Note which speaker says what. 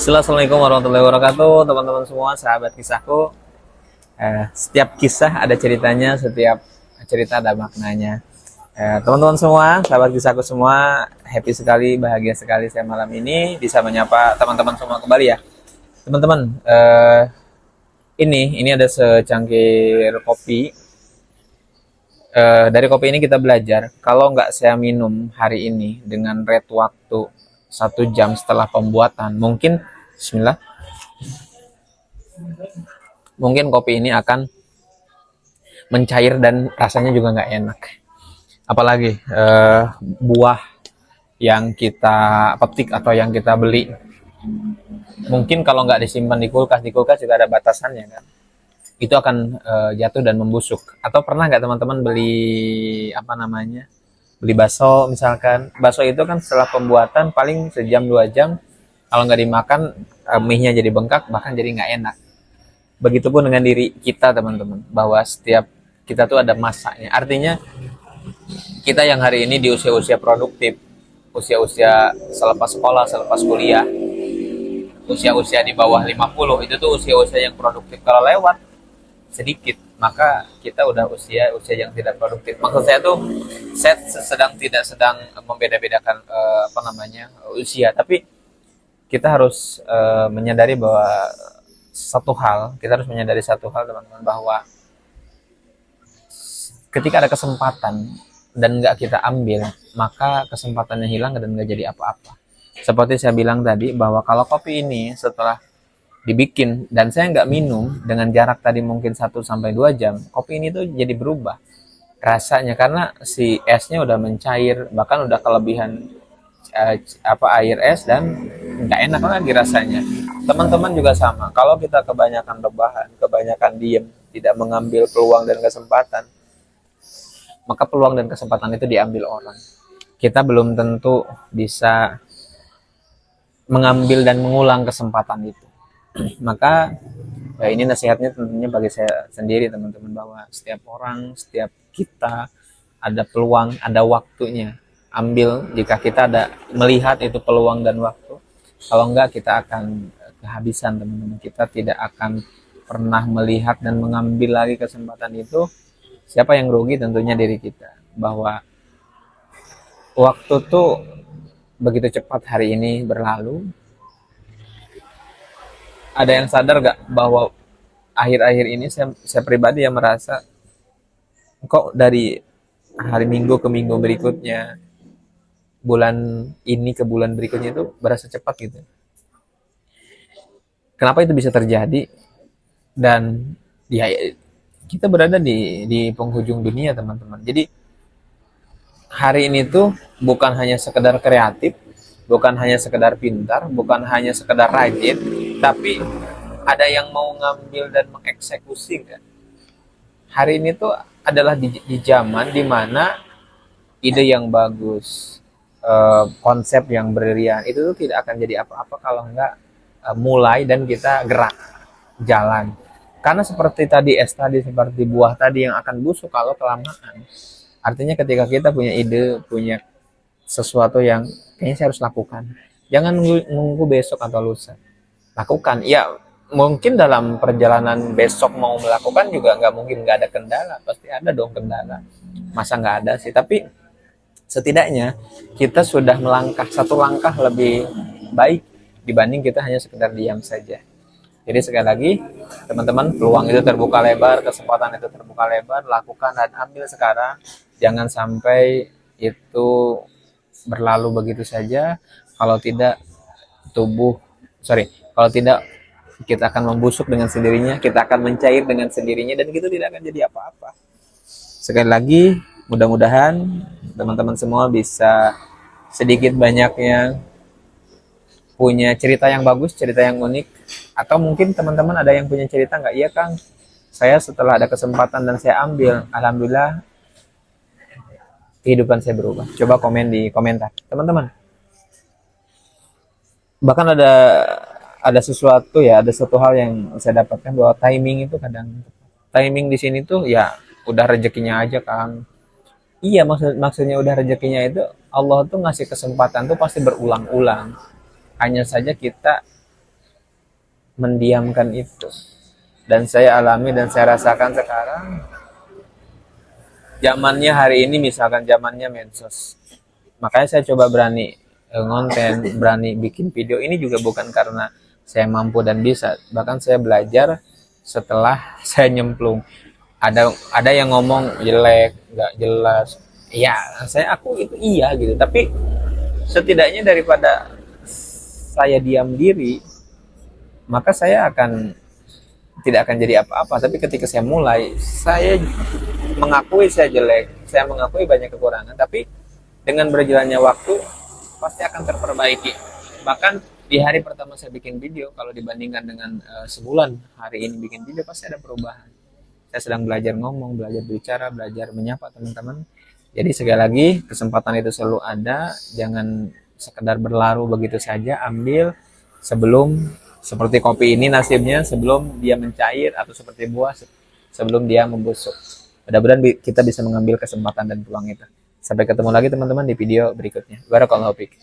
Speaker 1: Assalamualaikum warahmatullahi wabarakatuh, teman-teman semua, sahabat kisahku. Setiap kisah ada ceritanya, setiap cerita ada maknanya. Teman-teman semua, sahabat kisahku semua, happy sekali, bahagia sekali saya malam ini bisa menyapa teman-teman semua kembali ya. Teman-teman, ini ada secangkir kopi. Dari kopi ini kita belajar, kalau nggak saya minum hari ini dengan rate waktu 1 jam setelah pembuatan, Bismillah, mungkin kopi ini akan mencair dan rasanya juga nggak enak. Apalagi buah yang kita petik atau yang kita beli, mungkin kalau nggak disimpan di kulkas juga ada batasannya kan. Itu akan jatuh dan membusuk. Atau pernah nggak teman-teman beli beli bakso misalkan, bakso itu kan setelah pembuatan paling sejam 2 jam, kalau nggak dimakan mie-nya jadi bengkak, bahkan jadi nggak enak. Begitupun dengan diri kita teman-teman, bahwa setiap kita tuh ada masanya. Artinya kita yang hari ini di usia-usia produktif, usia-usia selepas sekolah, selepas kuliah, usia-usia di bawah 50, itu tuh usia-usia yang produktif. Kalau lewat sedikit, maka kita udah usia yang tidak produktif. Maksud saya tuh, saya tidak sedang membeda-bedakan usia, tapi kita harus menyadari bahwa kita harus menyadari satu hal teman-teman, bahwa ketika ada kesempatan dan nggak kita ambil, maka kesempatannya hilang dan nggak jadi apa-apa. Seperti saya bilang tadi, bahwa kalau kopi ini setelah dibikin dan saya nggak minum dengan jarak tadi mungkin 1 sampai 2 jam, kopi ini tuh jadi berubah rasanya, karena si esnya udah mencair, bahkan udah kelebihan air es, dan nggak enak lagi rasanya. Teman-teman juga sama, kalau kita kebanyakan rebahan, kebanyakan diem, tidak mengambil peluang dan kesempatan, maka peluang dan kesempatan itu diambil orang. Kita belum tentu bisa mengambil dan mengulang kesempatan itu. Maka ini nasihatnya tentunya bagi saya sendiri teman-teman, bahwa setiap orang, setiap kita ada peluang, ada waktunya. Ambil jika kita ada melihat itu peluang dan waktu. Kalau enggak, kita akan kehabisan teman-teman. Kita tidak akan pernah melihat dan mengambil lagi kesempatan itu. Siapa yang rugi? Tentunya diri kita. Bahwa waktu tuh begitu cepat hari ini berlalu. Ada yang sadar gak bahwa akhir-akhir ini saya pribadi yang merasa, kok dari hari Minggu ke minggu berikutnya, bulan ini ke bulan berikutnya itu berasa cepat gitu. Kenapa itu bisa terjadi? Dan ya, kita berada di penghujung dunia teman-teman. Jadi hari ini tuh bukan hanya sekedar kreatif, bukan hanya sekedar pintar, bukan hanya sekedar rajin, tapi ada yang mau ngambil dan mengeksekusi kan. Hari ini tuh adalah di zaman dimana ide yang bagus, konsep yang brilian itu tuh tidak akan jadi apa-apa kalau nggak mulai dan kita gerak, jalan. Karena seperti seperti buah tadi yang akan busuk kalau kelamaan. Artinya ketika kita punya ide, punya sesuatu yang kayaknya saya harus lakukan, jangan nunggu besok atau lusa. Lakukan. Ya, mungkin dalam perjalanan besok mau melakukan juga nggak mungkin nggak ada kendala. Pasti ada dong kendala. Masa nggak ada sih? Tapi setidaknya kita sudah melangkah satu langkah lebih baik dibanding kita hanya sekedar diam saja. Jadi sekali lagi, teman-teman, peluang itu terbuka lebar, kesempatan itu terbuka lebar, lakukan dan ambil sekarang. Jangan sampai itu berlalu begitu saja. Kalau tidak, kalau tidak, kita akan membusuk dengan sendirinya, kita akan mencair dengan sendirinya, dan itu tidak akan jadi apa-apa. Sekali lagi, mudah-mudahan teman-teman semua bisa sedikit banyaknya punya cerita yang bagus, cerita yang unik. Atau mungkin teman-teman ada yang punya cerita nggak? Iya Kang, saya setelah ada kesempatan dan saya ambil, alhamdulillah kehidupan saya berubah. Coba komen di komentar teman-teman. Bahkan ada sesuatu ya, ada satu hal yang saya dapatkan, bahwa timing itu kadang, timing di sini tuh ya udah rezekinya aja Kang. Iya, maksudnya udah rezekinya itu, Allah tuh ngasih kesempatan tuh pasti berulang-ulang. Hanya saja kita mendiamkan itu. Dan saya alami dan saya rasakan sekarang. Zamannya hari ini misalkan zamannya medsos. Makanya saya coba berani ngonten, berani bikin video ini juga bukan karena saya mampu dan bisa. Bahkan saya belajar setelah saya nyemplung. Ada yang ngomong jelek, nggak jelas. Ya, saya aku itu iya gitu. Tapi setidaknya daripada saya diam diri, maka saya akan tidak akan jadi apa-apa. Tapi ketika saya mulai, saya mengakui saya jelek, saya mengakui banyak kekurangan, tapi dengan berjalannya waktu pasti akan terperbaiki. Bahkan di hari pertama saya bikin video, kalau dibandingkan dengan sebulan hari ini bikin video, pasti ada perubahan. Saya sedang belajar ngomong, belajar bicara, belajar menyapa teman-teman. Jadi sekali lagi, kesempatan itu selalu ada. Jangan sekedar berlaru begitu saja, ambil sebelum seperti kopi ini nasibnya, sebelum dia mencair, atau seperti buah sebelum dia membusuk. Mudah-mudahan kita bisa mengambil kesempatan dan peluang itu. Sampai ketemu lagi teman-teman di video berikutnya. Barakallahu fiik.